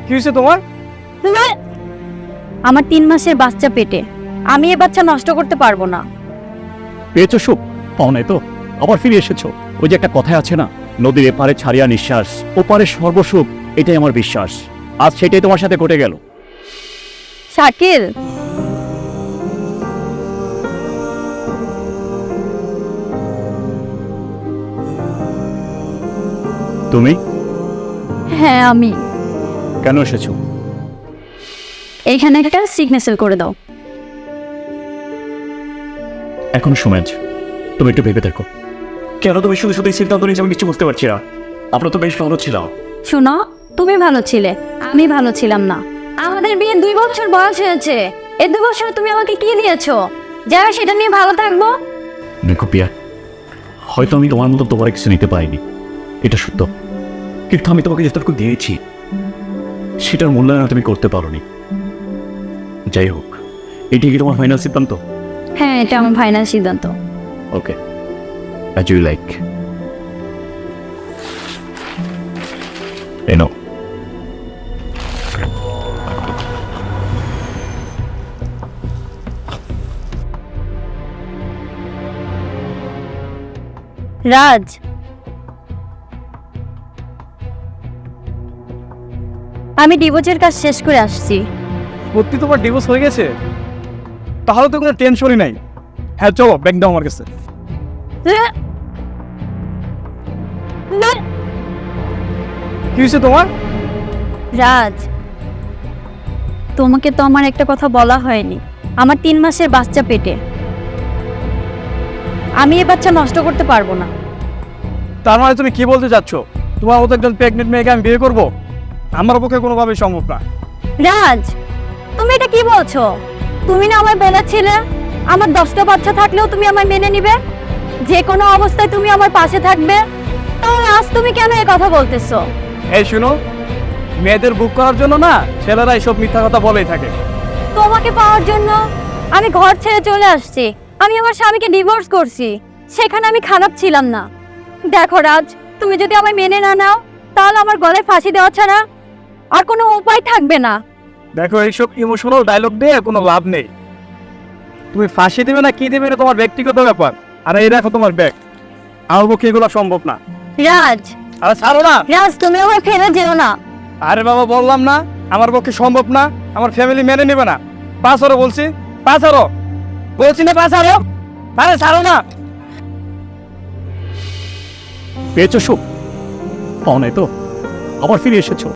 কি হয়েছে তোমার? আমার 3 মাসের বাচ্চা পেটে, আমি এই বাচ্চা নষ্ট করতে পারবো না। পেয়েছো সুখ? পাও নাই তো? আবার ফিরে এসেছো। ওই যে একটা কথাই আছে না, নদীর এপারে ছাড়িয়া নিঃশ্বাস, ওপারে সর্বসুখ। এটাই আমার বিশ্বাস। আজ সেটাই তোমার সাথে ঘটে গেল। শাকিল, তুমি হ্যাঁ আমি। কেন এসেছো? এইখানে একটা সিগনেচার করে দাও। এখনো সময় আছে, তুমি একটু ভেবে দেখো। কেন তুমি শুধু শুধু সিদ্ধান্ত নিয়েছো? আমি কিছু বুঝতে পারছি না। আপনার তো বেশ ভালো ছিল। শোনো, তুমি ভালো ছিলে, আমি ভালো ছিলাম না। আমাদের বিয়ে 2 বছর বয়স হয়েছে। এই 2 বছরে তুমি আমাকে কি দিয়েছো যে আমি সেটা নিয়ে ভালো থাকবো? দেখো পিয়া, হয়তো আমি তোমার মতো তোমার কিছু নিতে পারিনি, এটা সত্য। কিন্তু আমি তোমাকে যতটুকু দিয়েছি সেটার মূল্যায়ন তুমি করতে পারোনি। যাই হোক, এটি কি তোমার ফাইনাল সিদ্ধান্ত? হ্যাঁ, এটা আমার ফাইনাল সিদ্ধান্ত। ওকে, অ্যাজ ইউ লাইক। এই নাও। রাজ, আমি ডিভোর্সের কাজ শেষ করে আসছি। সত্যি তোমার ডিভোর্স হয়ে গেছে? তাহলে তো কোনো টেনশনই নাই। হ্যাঁ চলো, ব্যাগ দাও আমার কাছে। কি হয়েছে তোমার? রাজ, তোমাকে তো আমার একটা কথা বলা হয়নি। আমার 3 মাসের বাচ্চা পেটে, আমি এই বাচ্চা নষ্ট করতে পারবো না। তার মানে তুমি কি বলতে চাচ্ছ? তোমার মতো একজন প্রেগনেন্ট মেয়েকে আমি বিয়ে করবো? আমার পক্ষে কোনোভাবেই সম্ভব না। রাজ, তুমি এটা কি বলছো? তুমি না আমায় বলেছিলে আমার 10টা বাচ্চা থাকলেও তুমি আমায় মেনে নিবে, যে কোনো অবস্থায় তুমি আমার পাশে থাকবে। তাহলে আজ তুমি কেন এই কথা বলতেছো? এই শুনো, মেয়েদের বুক করার জন্য না ছেলেরা এইসব মিথ্যা কথা বলেই থাকে। তোমাকে পাওয়ার জন্য আমি ঘর ছেড়ে চলে আসছি। আমি আমার স্বামীকে ডিভোর্স করছি, সেখানে আমি খারাপ ছিলাম না। দেখো রাজ, তুমি যদি আমায় মেনে না নাও তাহলে আমার গলায় ফাঁসি দেওয়া ছাড়া আর কোনো উপায় থাকবে না। দেখো, এইসব ইমোশনাল ডায়লগ দিয়ে কোনো লাভ নেই। তুমি ফাঁসি দেবে না কি দেবে না তোমার ব্যক্তিগত ব্যাপার। আর এই দেখো তোমার ব্যাগ, আমার পক্ষে এগুলো সম্ভব না। রাজ, আরে ছাড়ো না। রাজ, তুমি আমায় ফেলে যেও না। আরে বাবা, বললাম না আমার পক্ষে সম্ভব না, আমার ফ্যামিলি মেনে নেবে না। পাঁচারো বলছি, পাঁচারো বলছি না, পাঁচারো। আরে ছাড়ো না। পেয়েছো সুখ? পাও নাই তো? আবার ফিরে এসেছো।